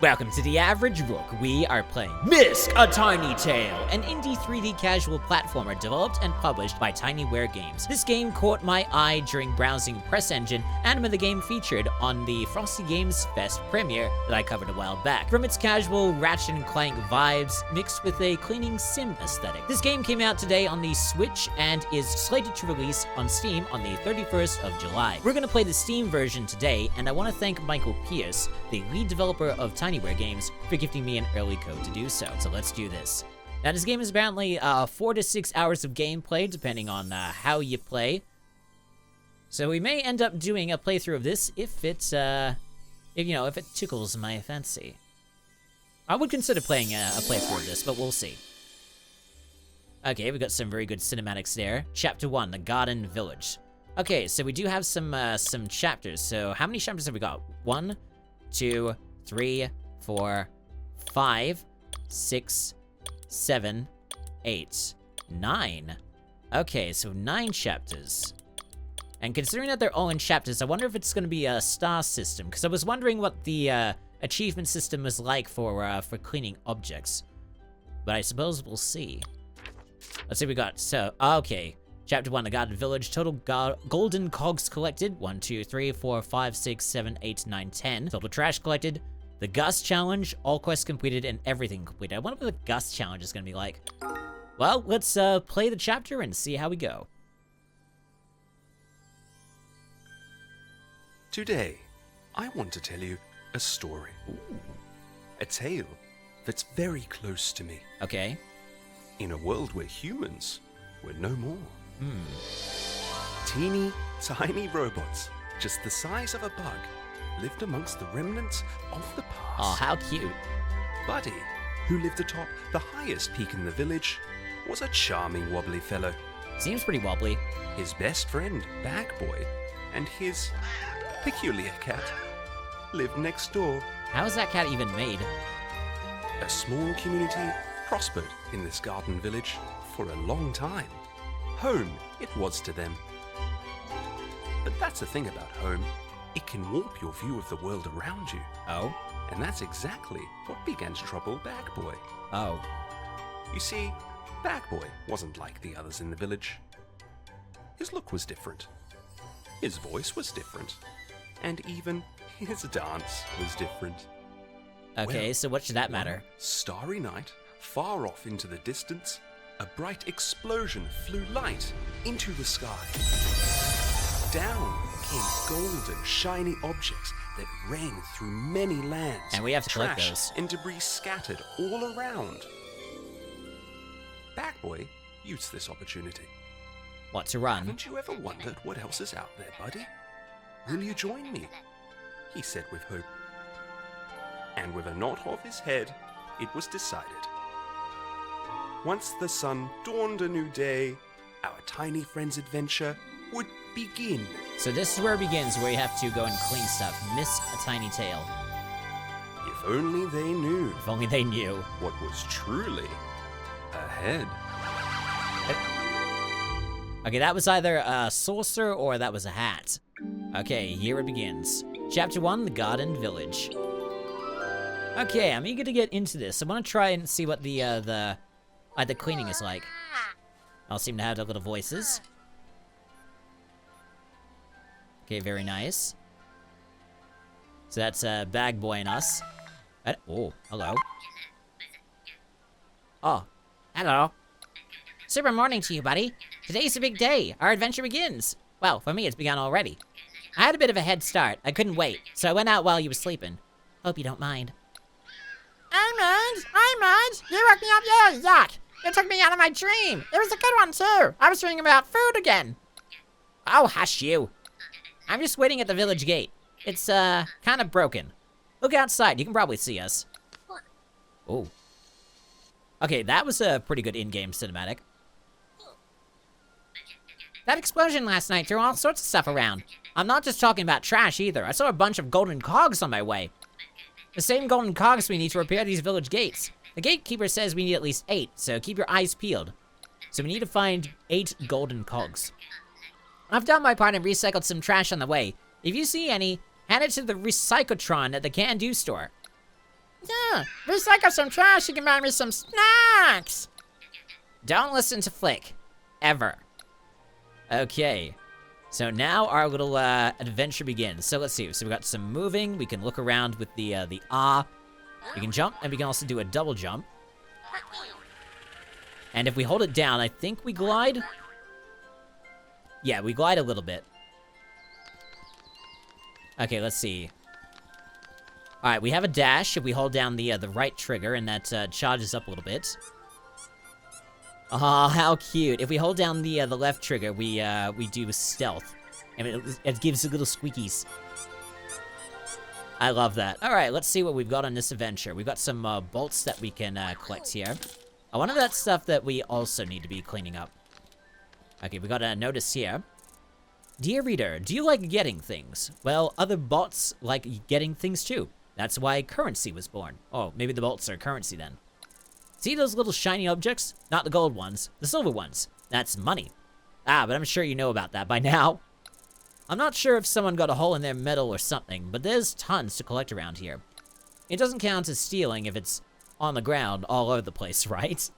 Welcome to The Average Rook. We are playing Misc, A Tiny Tale, an indie 3D casual platformer developed and published by Tinyware Games. This game caught my eye during browsing Press Engine and when the game featured on the Frosty Games Fest premiere that I covered a while back. From its casual Ratchet and Clank vibes mixed with a cleaning sim aesthetic. This game came out today on the Switch and is slated to release on Steam on the 31st of July. We're going to play the Steam version today, and I want to thank Michael Pierce, the lead developer of Tinyware Games, for gifting me an early code to do so. So let's do this. Now, this game is apparently 4 to 6 hours of gameplay, depending on how you play. So we may end up doing a playthrough of this if it tickles my fancy. I would consider playing a playthrough of this, but we'll see. Okay, we've got some very good cinematics there. Chapter 1, The Garden Village. Okay, so we do have some chapters. So how many chapters have we got? 1, 2, 3, 4, 5, 6, 7, 8, 9. Okay, so 9 chapters. And considering that they're all in chapters, I wonder if it's going to be a star system, because I was wondering what the achievement system was like for cleaning objects. But I suppose we'll see. Let's see what we got. So, okay. Chapter 1, The Garden Village. Total golden cogs collected. 1, 2, 3, 4, 5, 6, 7, 8, 9, 10. Total trash collected. The Gust Challenge. All quests completed and everything completed. I wonder what the Gust Challenge is going to be like. Well, let's play the chapter and see how we go. Today, I want to tell you a story. Ooh. A tale that's very close to me. Okay. In a world where humans were no more. Teeny, tiny robots, just the size of a bug, lived amongst the remnants of the past. Oh, how cute. Buddy, who lived atop the highest peak in the village, was a charming wobbly fellow. Seems pretty wobbly. His best friend, Bagboy, and his peculiar cat lived next door. How is that cat even made? A small community prospered in this garden village for a long time. Home it was to them. But that's the thing about home. It can warp your view of the world around you. Oh? And that's exactly what began to trouble Bagboy. Oh. You see, Bagboy wasn't like the others in the village. His look was different. His voice was different. And even his dance was different. Okay, Well, so what should that matter? One starry night, far off into the distance, a bright explosion flew light into the sky. Down came golden, shiny objects that rained through many lands. And we have to collect Trash those. and debris scattered all around. Bagboy used this opportunity. What, to run? Haven't you ever wondered what else is out there, buddy? Will you join me? He said with hope. And with a nod of his head, it was decided. Once the sun dawned a new day, our tiny friend's adventure would begin. So this is where it begins, where you have to go and clean stuff. Misc, A Tiny Tale. If only they knew If only they knew. what was truly ahead. Okay, that was either a saucer or that was a hat. Okay, here it begins. Chapter 1, The Garden Village. Okay, I'm eager to get into this. I want to try and see what the cleaning is like. All seem to have their little voices. Okay, very nice. So that's Bagboy and us. Oh, hello. Oh, hello. Super morning to you, buddy. Today's a big day. Our adventure begins. Well, for me, it's begun already. I had a bit of a head start. I couldn't wait, so I went out while you were sleeping. Hope you don't mind. I mind. You woke me up, yeah, yuck. You took me out of my dream. It was a good one, too. I was dreaming about food again. Oh, hush you. I'm just waiting at the village gate. It's, kind of broken. Look outside. You can probably see us. Oh. Okay, that was a pretty good in-game cinematic. That explosion last night threw all sorts of stuff around. I'm not just talking about trash either. I saw a bunch of golden cogs on my way. The same golden cogs we need to repair these village gates. The gatekeeper says we need at least 8, so keep your eyes peeled. So we need to find 8 golden cogs. I've done my part and recycled some trash on the way. If you see any, hand it to the Recyclotron at the Can-Do store. Yeah, recycle some trash, you can buy me some snacks. Don't listen to Flick. Ever. Okay. So now our little adventure begins. So let's see. So we got some moving. We can look around with the ah. We can jump, and we can also do a double jump. And if we hold it down, I think we glide. Yeah, we glide a little bit. Okay, let's see. All right, we have a dash if we hold down the right trigger, and that charges up a little bit. Oh, how cute! If we hold down the left trigger, we do stealth, and it gives little squeakies. I love that. All right, let's see what we've got on this adventure. We've got some bolts that we can collect here. One of that stuff that we also need to be cleaning up. Okay, we got a notice here. Dear reader, do you like getting things? Well, other bots like getting things too. That's why currency was born. Oh, maybe the bolts are currency then. See those little shiny objects? Not the gold ones, the silver ones. That's money. Ah, but I'm sure you know about that by now. I'm not sure if someone got a hole in their metal or something, but there's tons to collect around here. It doesn't count as stealing if it's on the ground all over the place, right?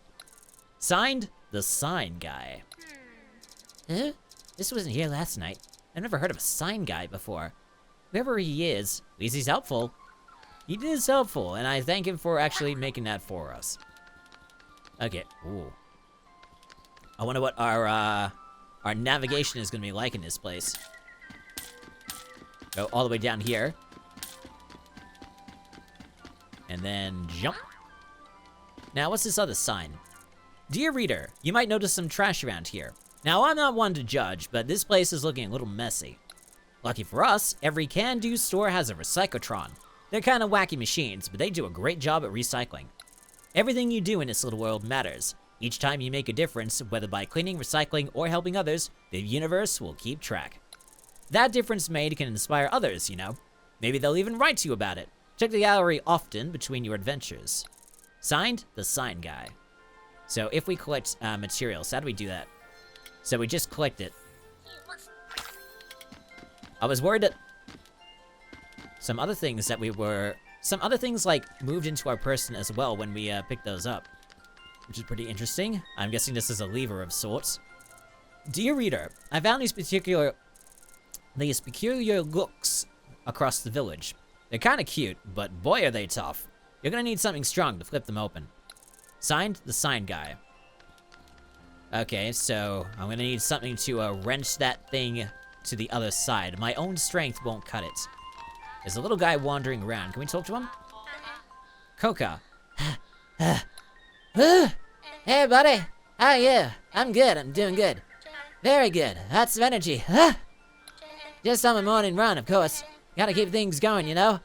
Signed, the sign guy. Huh? This wasn't here last night. I've never heard of a sign guy before. Whoever he is, at least he's helpful. He is helpful, and I thank him for actually making that for us. Okay, ooh. I wonder what our navigation is gonna be like in this place. Go all the way down here. And then jump. Now, what's this other sign? Dear reader, you might notice some trash around here. Now, I'm not one to judge, but this place is looking a little messy. Lucky for us, every can-do store has a recyclotron. They're kind of wacky machines, but they do a great job at recycling. Everything you do in this little world matters. Each time you make a difference, whether by cleaning, recycling, or helping others, the universe will keep track. That difference made can inspire others, you know. Maybe they'll even write to you about it. Check the gallery often between your adventures. Signed, the sign guy. So if we collect materials, how do we do that? So we just collect it. I was worried that some other things like moved into our person as well when we picked those up, which is pretty interesting. I'm guessing this is a lever of sorts. Dear reader, I found these peculiar looks across the village. They're kind of cute, but boy are they tough. You're gonna need something strong to flip them open. Signed, the sign guy. Okay, so I'm gonna need something to wrench that thing to the other side. My own strength won't cut it. There's a little guy wandering around. Can we talk to him? Coca. Hey, buddy. How are you? I'm good. I'm doing good. Very good. Lots of energy. Just on my morning run, of course. Gotta keep things going, you know?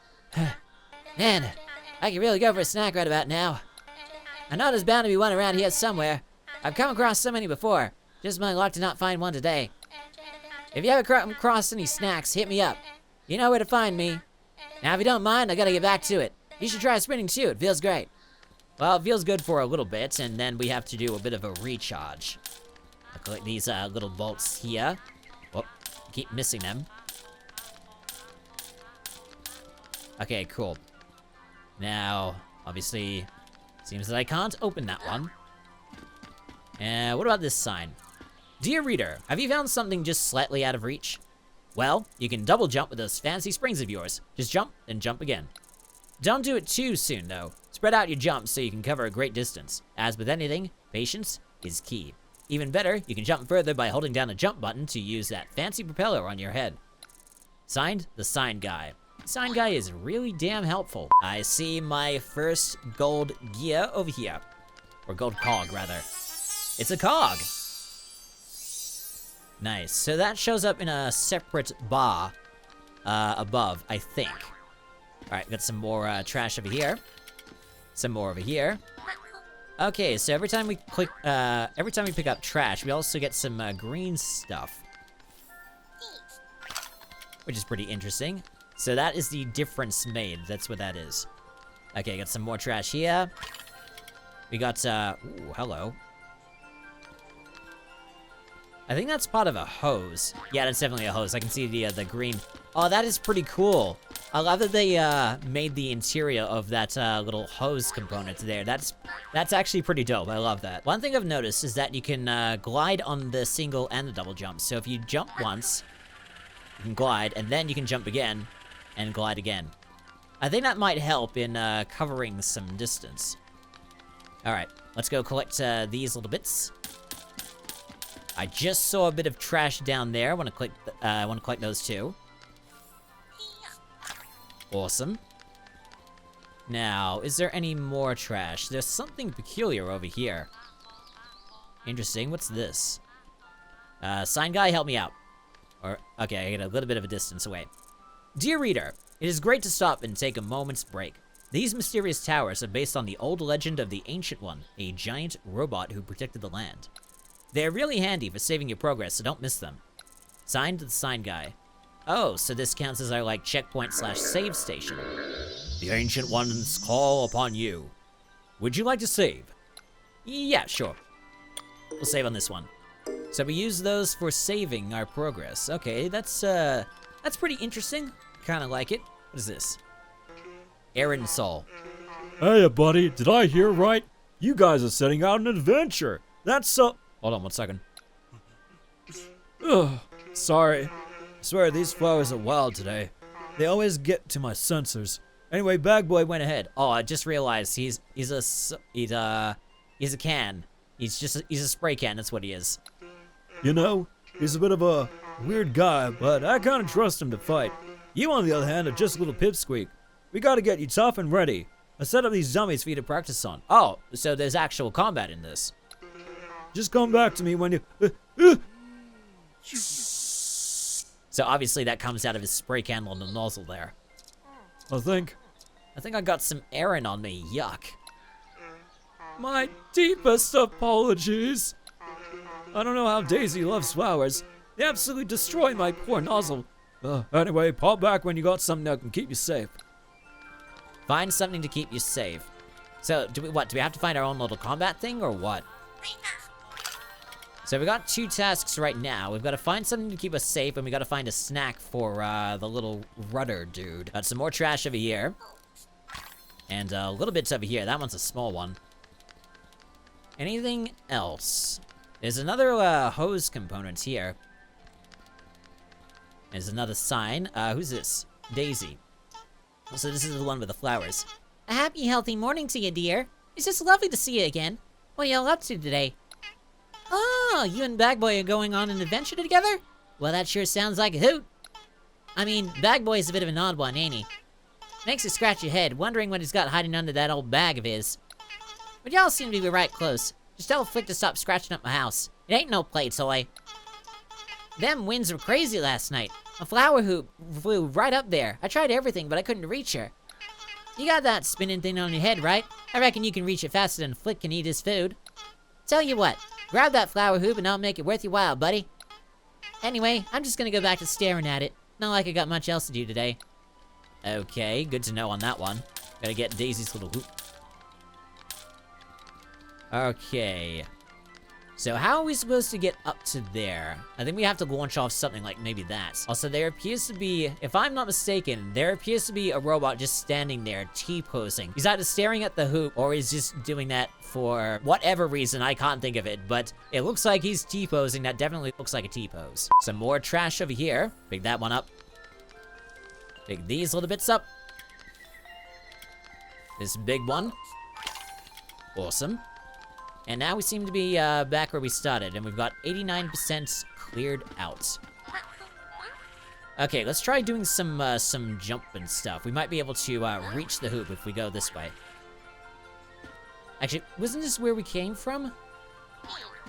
Man, I could really go for a snack right about now. I know there's bound to be one around here somewhere. I've come across so many before. Just my luck to not find one today. If you ever come across any snacks, hit me up. You know where to find me. Now, if you don't mind, I gotta get back to it. You should try sprinting too, it feels great. Well, it feels good for a little bit, and then we have to do a bit of a recharge. I'll collect these little bolts here. Oh, keep missing them. Okay, cool. Now, obviously, seems that I can't open that one. What about this sign? Dear reader, have you found something just slightly out of reach? Well, you can double jump with those fancy springs of yours. Just jump, then jump again. Don't do it too soon, though. Spread out your jumps so you can cover a great distance. As with anything, patience is key. Even better, you can jump further by holding down the jump button to use that fancy propeller on your head. Signed, the sign guy. The sign guy is really damn helpful. I see my first gold gear over here. Or gold cog, rather. It's a cog! Nice. So that shows up in a separate bar above, I think. Alright, got some more trash over here. Some more over here. Okay, so every time we pick up trash, we also get some green stuff. Which is pretty interesting. So that is the difference made. That's what that is. Okay, got some more trash here. We got, ooh, hello. I think that's part of a hose. Yeah, that's definitely a hose. I can see the green. Oh, that is pretty cool. I love that they made the interior of that little hose component there. That's actually pretty dope. I love that. One thing I've noticed is that you can glide on the single and the double jump. So if you jump once, you can glide, and then you can jump again and glide again. I think that might help in covering some distance. All right, let's go collect these little bits. I just saw a bit of trash down there. I want to collect those too. Awesome. Now, is there any more trash? There's something peculiar over here. Interesting. What's this? Sign guy, help me out. Or, okay, I get a little bit of a distance away. Dear reader, it is great to stop and take a moment's break. These mysterious towers are based on the old legend of the Ancient One, a giant robot who protected the land. They are really handy for saving your progress, so don't miss them. Signed, the sign guy. Oh, so this counts as our, like, checkpoint/save station. The Ancient Ones call upon you. Would you like to save? Yeah, sure. We'll save on this one. So we use those for saving our progress. Okay, that's pretty interesting. Kind of like it. What is this? Aaron Saul. Hey, buddy, did I hear right? You guys are setting out an adventure. That's so... Hold on 1 second. Ugh, sorry. I swear these flowers are wild today. They always get to my sensors. Anyway, Bag Boy went ahead. Oh, I just realized he's a can. He's a spray can. That's what he is. You know, he's a bit of a weird guy, but I kind of trust him to fight. You, on the other hand, are just a little pipsqueak. We gotta get you tough and ready. I set up these dummies for you to practice on. Oh, so there's actual combat in this. Just come back to me when you... So obviously that comes out of his spray can on the nozzle there. I think I got some Aaron on me. Yuck. My deepest apologies. I don't know how Daisy loves flowers. They absolutely destroy my poor nozzle. Anyway, pop back when you got something that can keep you safe. Find something to keep you safe. So, do we have to find our own little combat thing, or what? So we got 2 tasks right now. We've got to find something to keep us safe, and we got to find a snack for the little rudder dude. Got some more trash over here. And little bits over here. That one's a small one. Anything else? There's another hose component here. There's another sign. Who's this? Daisy. So this is the one with the flowers. A happy, healthy morning to you, dear. It's just lovely to see you again. What are y'all up to today? Oh, you and Bag Boy are going on an adventure together? Well, that sure sounds like a hoot. I mean, Bag Boy's a bit of an odd one, ain't he? Makes you scratch your head, wondering what he's got hiding under that old bag of his. But y'all seem to be right close. Just tell Flick to stop scratching up my house. It ain't no play toy. Them winds were crazy last night. A flower hoop flew right up there. I tried everything, but I couldn't reach her. You got that spinning thing on your head, right? I reckon you can reach it faster than Flick can eat his food. Tell you what, grab that flower hoop and I'll make it worth your while, buddy. Anyway, I'm just gonna go back to staring at it. Not like I got much else to do today. Okay, good to know on that one. Gotta get Daisy's little hoop. Okay. So how are we supposed to get up to there? I think we have to launch off something like maybe that. Also, there appears to be, if I'm not mistaken, there appears to be a robot just standing there, T-posing. He's either staring at the hoop, or he's just doing that for whatever reason, I can't think of it, but it looks like he's T-posing. That definitely looks like a T-pose. Some more trash over here. Pick that one up. Pick these little bits up. This big one. Awesome. And now we seem to be back where we started, and we've got 89% cleared out. Okay, let's try doing some jump and stuff. We might be able to reach the hoop if we go this way. Actually, wasn't this where we came from?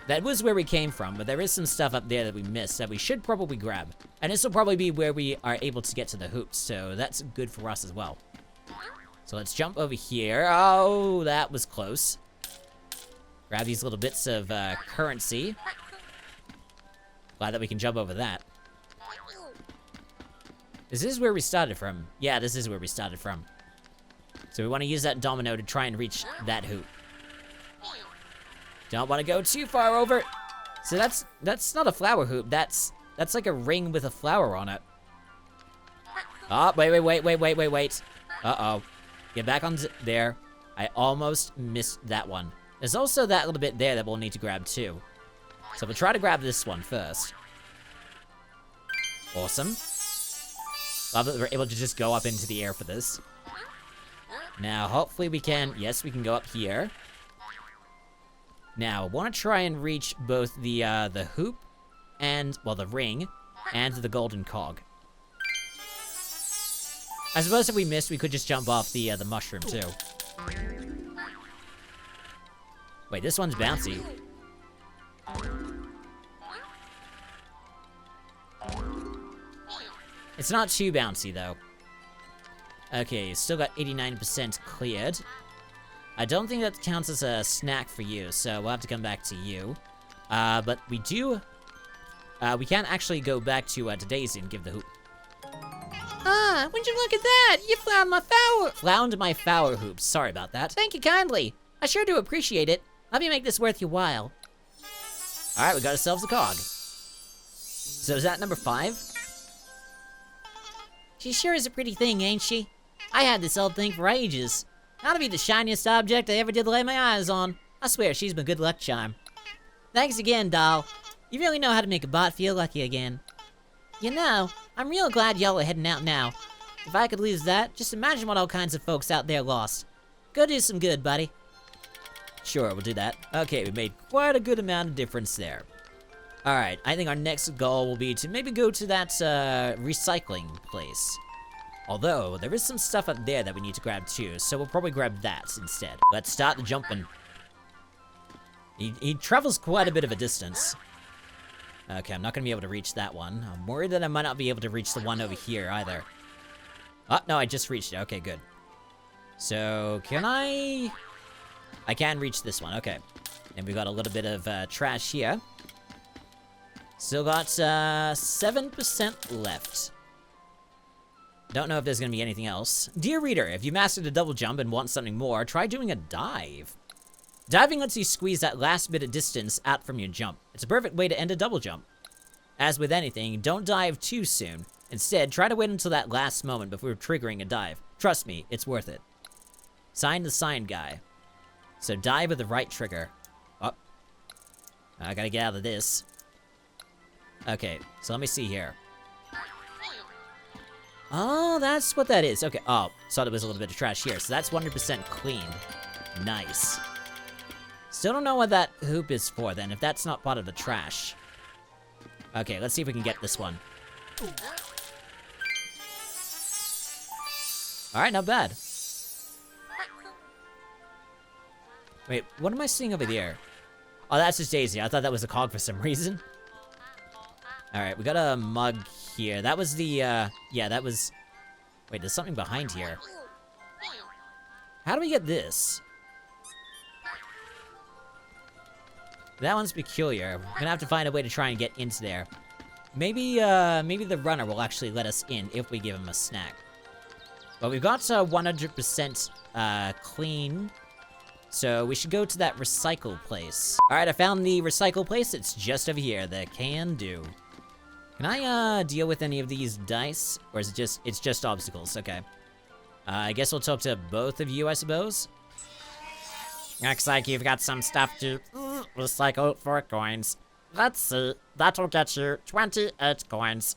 That was where we came from, but there is some stuff up there that we missed that we should probably grab. And this will probably be where we are able to get to the hoops, so that's good for us as well. So let's jump over here. Oh, that was close. Grab these little bits of currency. Glad that we can jump over that. Is this where we started from? Yeah, this is where we started from. So we want to use that domino to try and reach that hoop. Don't want to go too far over. So that's not a flower hoop. That's like a ring with a flower on it. Oh, wait. Uh-oh. Get back on there. I almost missed that one. There's also that little bit there that we'll need to grab too. So we'll try to grab this one first. Awesome. Love that we're able to just go up into the air for this. Now, hopefully we can... Yes, we can go up here. Now, I want to try and reach both the hoop and, well, the ring and the golden cog. I suppose if we missed, we could just jump off the mushroom, too. Wait, this one's bouncy. It's not too bouncy, though. Okay, still got 89% cleared. I don't think that counts as a snack for you, so we'll have to come back to you. But we do... we can actually go back to Daisy and give the hoop. Ah, would you look at that? You found my flower. Found my flower hoops. Sorry about that. Thank you kindly. I sure do appreciate it. Let me make this worth your while. Alright, we got ourselves a cog. So is that number 5? She sure is a pretty thing, ain't she? I had this old thing for ages. That'll be the shiniest object I ever did lay my eyes on. I swear, she's my good luck charm. Thanks again, doll. You really know how to make a bot feel lucky again. You know, I'm real glad y'all are heading out now. If I could lose that, just imagine what all kinds of folks out there lost. Go do some good, buddy. Sure, we'll do that. Okay, we made quite a good amount of difference there. Alright, I think our next goal will be to maybe go to that, recycling place. Although, there is some stuff up there that we need to grab too, so we'll probably grab that instead. Let's start the jumping. He travels quite a bit of a distance. Okay, I'm not gonna be able to reach that one. I'm worried that I might not be able to reach the one over here either. Oh, no, I just reached it. Okay, good. So, can I... I can reach this one, okay. And we got a little bit of trash here. Still got 7% left. Don't know if there's gonna be anything else. Dear reader, if you mastered a double jump and want something more, try doing a dive. Diving lets you squeeze that last bit of distance out from your jump. It's a perfect way to end a double jump. As with anything, don't dive too soon. Instead, try to wait until that last moment before triggering a dive. Trust me, it's worth it. Signed the sign guy. So dive with the right trigger. Oh. I gotta get out of this. Okay, so let me see here. Oh, that's what that is. Okay, oh, saw there was a little bit of trash here. So that's 100% cleaned. Nice. Still don't know what that hoop is for then, if that's not part of the trash. Okay, let's see if we can get this one. Alright, not bad. Wait, what am I seeing over there? Oh, that's just Daisy. I thought that was a cog for some reason. Alright, we got a mug here. That was the, yeah, that was... Wait, there's something behind here. How do we get this? That one's peculiar. We're gonna have to find a way to try and get into there. Maybe, maybe the runner will actually let us in if we give him a snack. But we've got 100% clean. So we should go to that recycle place. Alright, I found the recycle place. It's just over here, the can do. Can I, deal with any of these dice? Or is it just, it's just obstacles, okay. I guess we'll talk to both of you, I suppose. Looks like you've got some stuff to recycle for coins. Let's see, that'll get you 28 coins.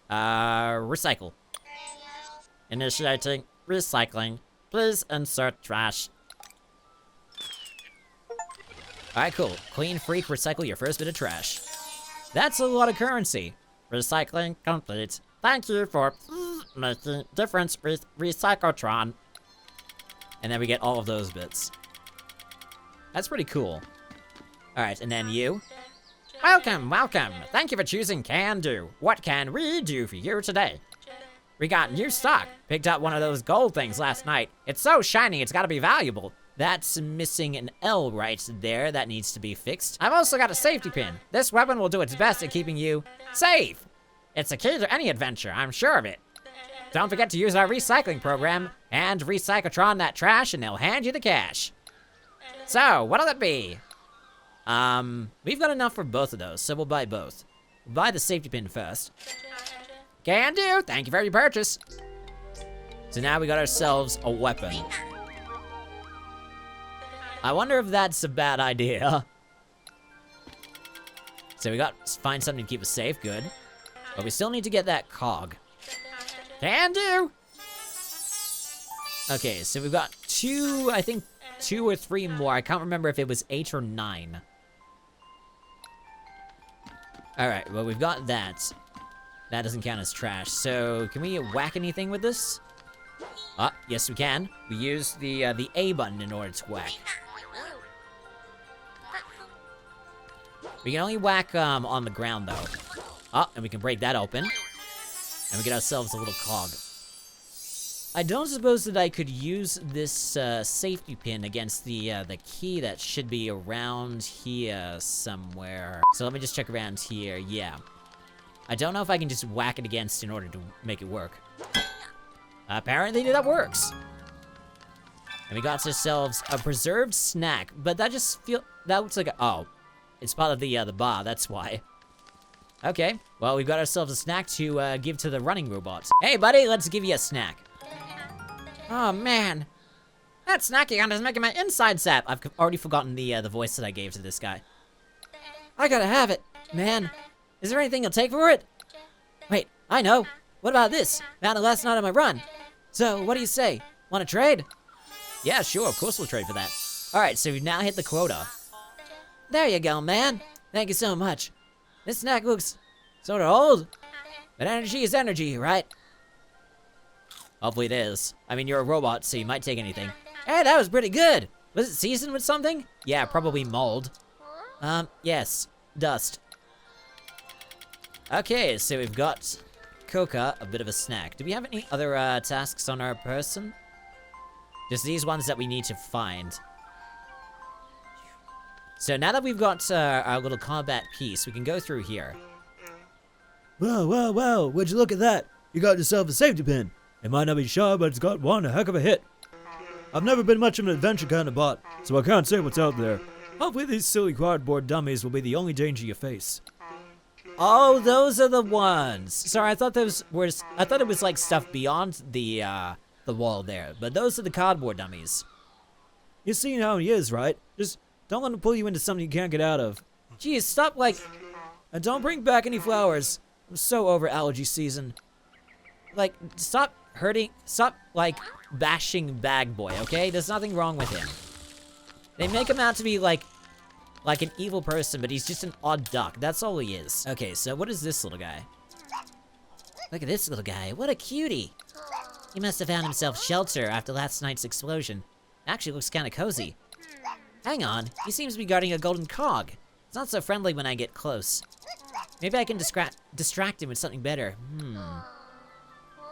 Recycle. Initiating recycling. Please insert trash. Alright, cool. Clean Freak, recycle your first bit of trash. That's a lot of currency. Recycling complete. Thank you for making difference with Recyclotron. And then we get all of those bits. That's pretty cool. Alright, and then you. Welcome, welcome. Thank you for choosing Can Do. What can we do for you today? We got new stock. Picked up one of those gold things last night. It's so shiny, it's gotta be valuable. That's missing an L right there. That needs to be fixed. I've also got a safety pin. This weapon will do its best at keeping you safe. It's a key to any adventure, I'm sure of it. Don't forget to use our recycling program and Recyclotron that trash and they'll hand you the cash. So, what'll it be? We've got enough for both of those, so we'll buy both. We'll buy the safety pin first. Can do. Thank you for your purchase. So now we got ourselves a weapon. I wonder if that's a bad idea. So we got find something to keep us safe. Good. But we still need to get that cog. Can do. Okay, so we've got two, I think 2 or 3 more. I can't remember if it was 8 or 9. Alright, well, we've got that. That doesn't count as trash. So, can we whack anything with this? Ah, yes we can. We use the A button in order to whack. We can only whack on the ground, though. Ah, and we can break that open. And we get ourselves a little cog. I don't suppose that I could use this safety pin against the key that should be around here somewhere. So let me just check around here. Yeah. I don't know if I can just whack it against in order to make it work. Apparently that works. And we got ourselves a preserved snack, but that looks like a, oh, it's part of the bar, that's why. Okay, well, we've got ourselves a snack to give to the running robots. Hey, buddy, let's give you a snack. Oh, man. That snack you got is making my inside sap. I've already forgotten the voice that I gave to this guy. I gotta have it. Man, is there anything you'll take for it? Wait, I know. What about this? Found it last night on my run. So, what do you say? Want to trade? Yeah, sure, of course we'll trade for that. Alright, so we've now hit the quota. There you go, man. Thank you so much. This snack looks sort of old. But energy is energy, right? Hopefully it is. I mean, you're a robot, so you might take anything. Hey, that was pretty good. Was it seasoned with something? Yeah, probably mold. Yes. Dust. Okay, so we've got Coca, a bit of a snack. Do we have any other tasks on our person? Just these ones that we need to find. So now that we've got our little combat piece, we can go through here. Wow, would you look at that? You got yourself a safety pin. It might not be sharp, but it's got one heck of a hit. I've never been much of an adventure kind of bot, so I can't say what's out there. Hopefully these silly cardboard dummies will be the only danger you face. Oh, those are the ones. Sorry, I thought it was like stuff beyond the wall there, but those are the cardboard dummies. You see how he is, right? Just don't let him pull you into something you can't get out of. Geez, stop And don't bring back any flowers. I'm so over allergy season. Stop bashing Bag Boy, okay? There's nothing wrong with him. They make him out to be like an evil person, but he's just an odd duck. That's all he is. Okay, so what is this little guy? Look at this little guy. What a cutie. He must have found himself shelter after last night's explosion. Actually looks kind of cozy. Hang on, he seems to be guarding a golden cog. It's not so friendly when I get close. Maybe I can distract him with something better.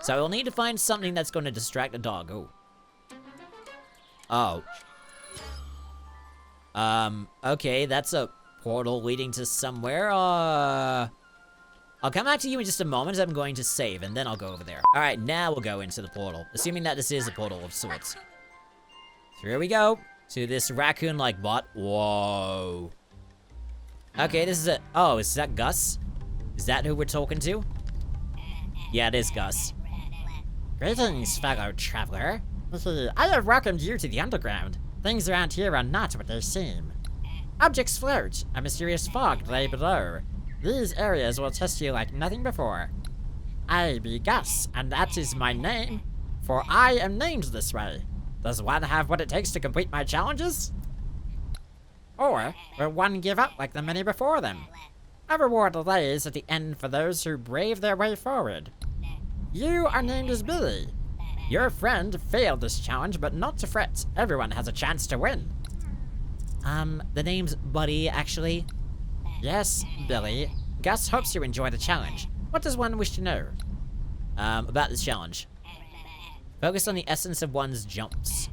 So I will need to find something that's going to distract a dog. Oh. Okay, that's a portal leading to somewhere. I'll come back to you in just a moment as I'm going to save, and then I'll go over there. Alright, now we'll go into the portal, assuming that this is a portal of sorts. Here we go, to this raccoon-like bot. Whoa. Okay, this is it. Oh, is that Gus? Is that who we're talking to? Yeah, it is Gus. Greetings, fellow traveler. I have welcomed you to the underground. Things around here are not what they seem. Objects float, a mysterious fog lay below. These areas will test you like nothing before. I be Gus, and that is my name, for I am named this way. Does one have what it takes to complete my challenges? Or will one give up like the many before them? A reward lays at the end for those who brave their way forward. You are named as Billy. Your friend failed this challenge, but not to fret. Everyone has a chance to win. The name's Buddy, actually. Yes, Billy. Gus hopes you enjoy the challenge. What does one wish to know? About this challenge. Focus on the essence of one's jumps.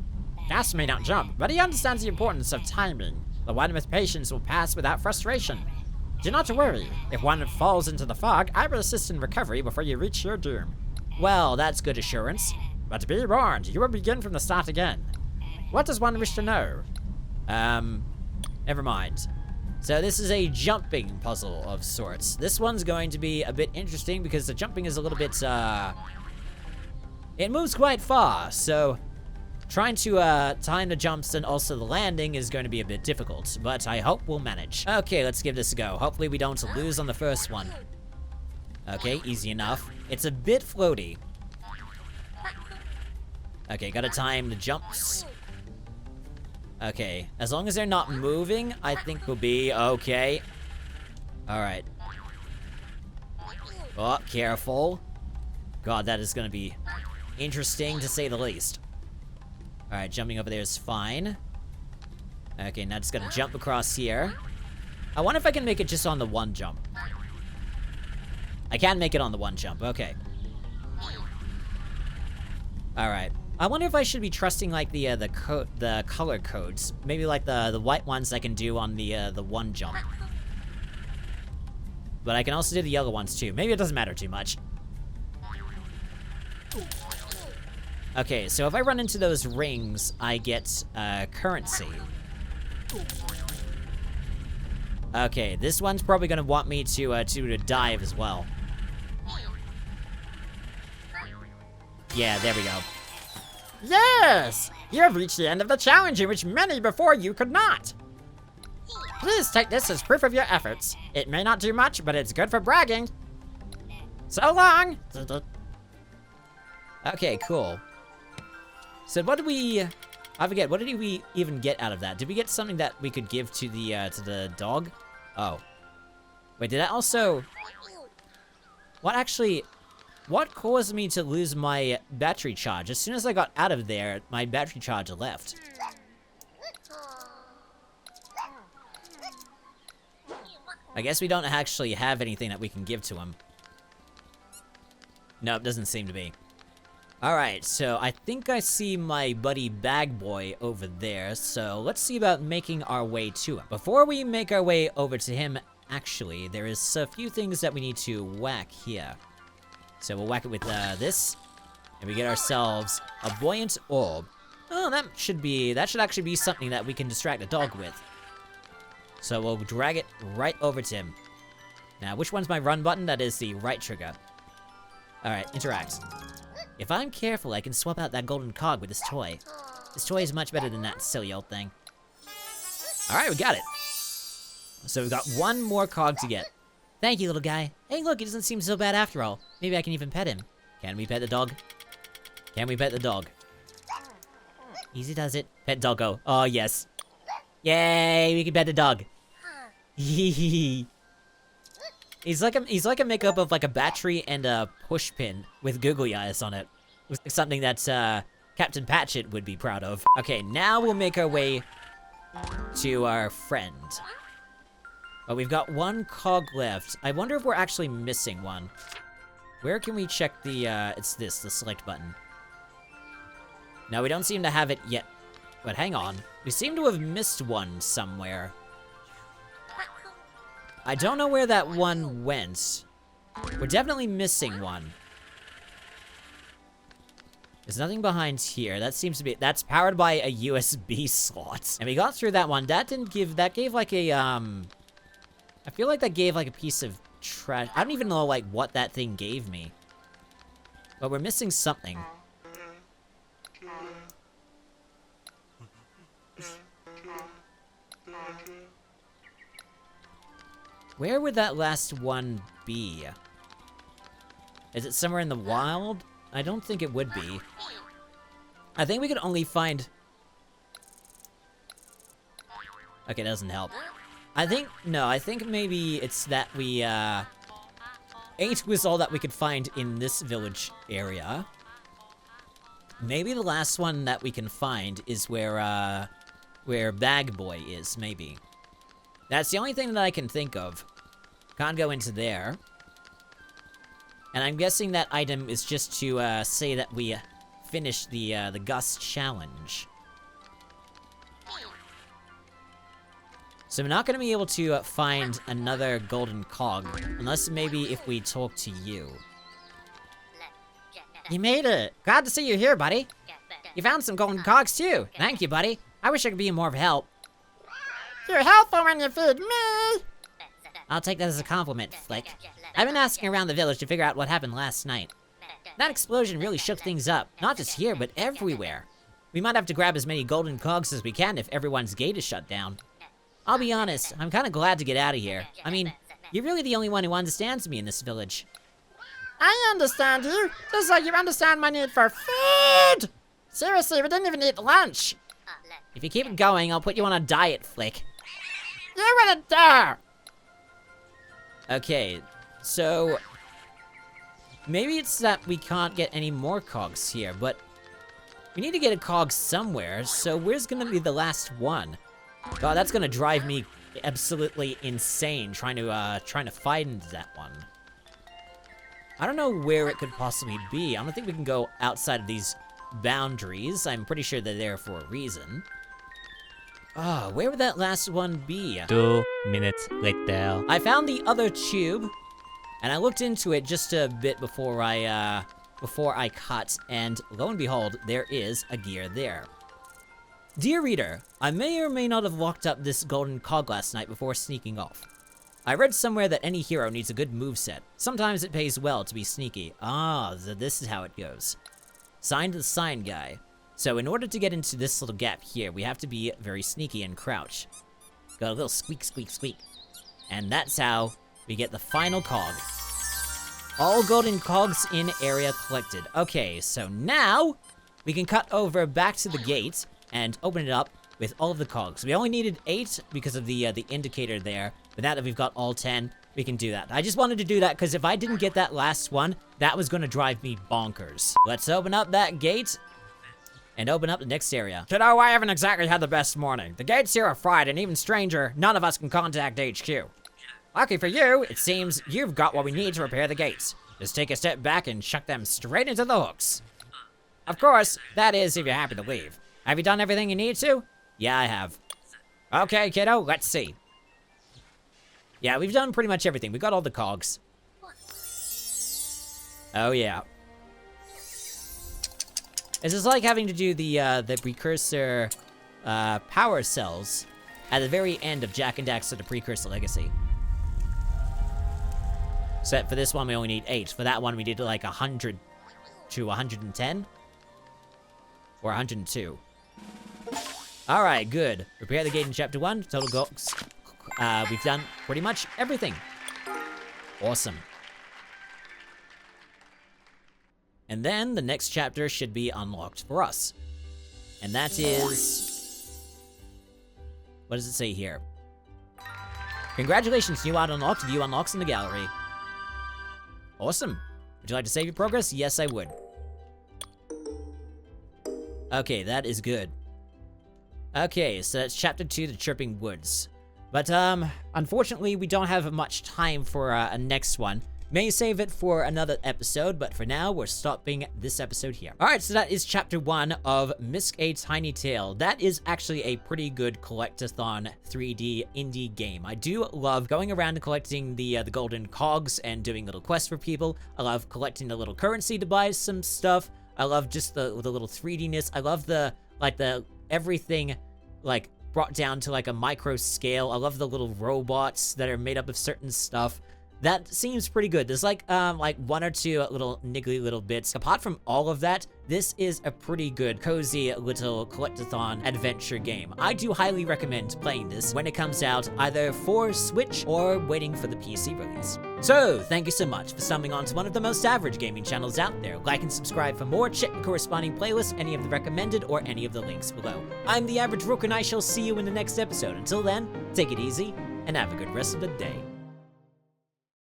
Gus may not jump, but he understands the importance of timing. The one with patience will pass without frustration. Do not worry. If one falls into the fog, I will assist in recovery before you reach your doom. Well, that's good assurance. But be warned, you will begin from the start again. What does one wish to know? Never mind. So this is a jumping puzzle of sorts. This one's going to be a bit interesting because the jumping is a little bit, it moves quite far, so trying to time the jumps and also the landing is going to be a bit difficult, but I hope we'll manage. Okay, let's give this a go. Hopefully we don't lose on the first one. Okay, easy enough. It's a bit floaty. Okay, gotta time the jumps. Okay, as long as they're not moving, I think we'll be okay. Alright. Oh, careful. God, that is gonna be interesting to say the least. Alright, jumping over there is fine. Okay, now just gotta jump across here. I wonder if I can make it just on the one jump. I can make it on the one jump, okay. Alright. I wonder if I should be trusting, like, the color codes. Maybe, like, the white ones I can do on the one jump. But I can also do the yellow ones, too. Maybe it doesn't matter too much. Okay, so if I run into those rings, I get, currency. Okay, this one's probably gonna want me to dive as well. Yeah, there we go. Yes! You have reached the end of the challenge in which many before you could not. Please take this as proof of your efforts. It may not do much, but it's good for bragging. So long! Okay, cool. So what did we... I forget, what did we even get out of that? Did we get something that we could give to the dog? Oh. Wait, did that also... What caused me to lose my battery charge? As soon as I got out of there, my battery charge left. I guess we don't actually have anything that we can give to him. No, it doesn't seem to be. Alright, so I think I see my buddy Bag Boy over there, so let's see about making our way to him. Before we make our way over to him, actually, there is a few things that we need to whack here. So we'll whack it with this, and we get ourselves a buoyant orb. Oh, that should actually be something that we can distract the dog with. So we'll drag it right over to him. Now, which one's my run button? That is the right trigger. Alright, interact. If I'm careful, I can swap out that golden cog with this toy. This toy is much better than that silly old thing. Alright, we got it. So we've got one more cog to get. Thank you, little guy. Hey, look, he doesn't seem so bad after all. Maybe I can even pet him. Can we pet the dog? Can we pet the dog? Easy does it. Pet doggo. Oh, yes. Yay, we can pet the dog. He's like a makeup of like a battery and a push pin with googly eyes on it. Something that Captain Patchett would be proud of. Okay, now we'll make our way to our friend. But we've got one cog left. I wonder if we're actually missing one. Where can we check the, it's this, the select button. No, we don't seem to have it yet. But hang on. We seem to have missed one somewhere. I don't know where that one went. We're definitely missing one. There's nothing behind here. That seems to be, that's powered by a USB slot. And we got through that one. That gave like a, I feel like that gave like a piece of trash. I don't even know like what that thing gave me. But we're missing something. Where would that last one be? Is it somewhere in the wild? I don't think it would be. I think we could only find... Okay, that doesn't help. I think maybe it's that we, 8 was all that we could find in this village area. Maybe the last one that we can find is where Bag Boy is, maybe. That's the only thing that I can think of. Can't go into there. And I'm guessing that item is just to, say that we finished the Gus challenge. So we're not going to be able to find another golden cog, unless maybe if we talk to you. You made it. Glad to see you here, buddy. You found some golden cogs, too. Thank you, buddy. I wish I could be more of help. You're helpful when you feed me. I'll take that as a compliment, Flick. I've been asking around the village to figure out what happened last night. That explosion really shook things up, not just here, but everywhere. We might have to grab as many golden cogs as we can if everyone's gate is shut down. I'll be honest, I'm kinda glad to get out of here. I mean, you're really the only one who understands me in this village. I understand you, just like you understand my need for food. Seriously, we didn't even eat lunch. If you keep it going, I'll put you on a diet, Flick. You wouldn't dare. Okay, so maybe it's that we can't get any more cogs here, but we need to get a cog somewhere, so where's gonna be the last one? God, that's gonna drive me absolutely insane trying to find that one. I don't know where it could possibly be. I don't think we can go outside of these boundaries. I'm pretty sure they're there for a reason. Oh, where would that last one be? 2 minutes later. I found the other tube, and I looked into it just a bit before I cut, and lo and behold, there is a gear there. Dear reader, I may or may not have locked up this golden cog last night before sneaking off. I read somewhere that any hero needs a good moveset. Sometimes it pays well to be sneaky. Ah, so this is how it goes. Signed the sign guy. So in order to get into this little gap here, we have to be very sneaky and crouch. Got a little squeak, squeak, squeak. And that's how we get the final cog. All golden cogs in area collected. Okay, so now we can cut over back to the gate and open it up with all of the cogs. We only needed 8 because of the indicator there, but now that we've got all 10, we can do that. I just wanted to do that because if I didn't get that last one, that was going to drive me bonkers. Let's open up that gate and open up the next area. Kiddo, I haven't exactly had the best morning. The gates here are fried, and even stranger, none of us can contact HQ. Lucky for you, it seems you've got what we need to repair the gates. Just take a step back and chuck them straight into the hooks. Of course, that is if you're happy to leave. Have you done everything you need to? Yeah, I have. Okay, kiddo, let's see. Yeah, we've done pretty much everything. We got all the cogs. Oh, yeah. This is like having to do the precursor power cells at the very end of Jak and Daxter the Precursor Legacy. Except for this one, we only need 8. For that one, we did like 100 to 110? Or 102. Alright, good. Repair the gate in Chapter 1. Total goals. We've done pretty much everything. Awesome. And then the next chapter should be unlocked for us. And that is... What does it say here? Congratulations, new art unlocked. View unlocks in the gallery. Awesome. Would you like to save your progress? Yes, I would. Okay, that is good. Okay, so that's Chapter 2, The Chirping Woods. But, unfortunately, we don't have much time for a next one. May save it for another episode, but for now, we're stopping this episode here. Alright, so that is Chapter 1 of Misc A Tiny Tale. That is actually a pretty good collect-a-thon 3D indie game. I do love going around and collecting the golden cogs and doing little quests for people. I love collecting the little currency to buy some stuff. I love just the little 3D-ness. I love the everything, like, brought down to, like, a micro scale. I love the little robots that are made up of certain stuff. That seems pretty good. There's like 1 or 2 little niggly little bits. Apart from all of that, this is a pretty good, cozy little collect-a-thon adventure game. I do highly recommend playing this when it comes out, either for Switch or waiting for the PC release. So, thank you so much for stumbling onto one of the most average gaming channels out there. Like and subscribe for more, check the corresponding playlist, any of the recommended, or any of the links below. I'm the Average Rook, and I shall see you in the next episode. Until then, take it easy, and have a good rest of the day.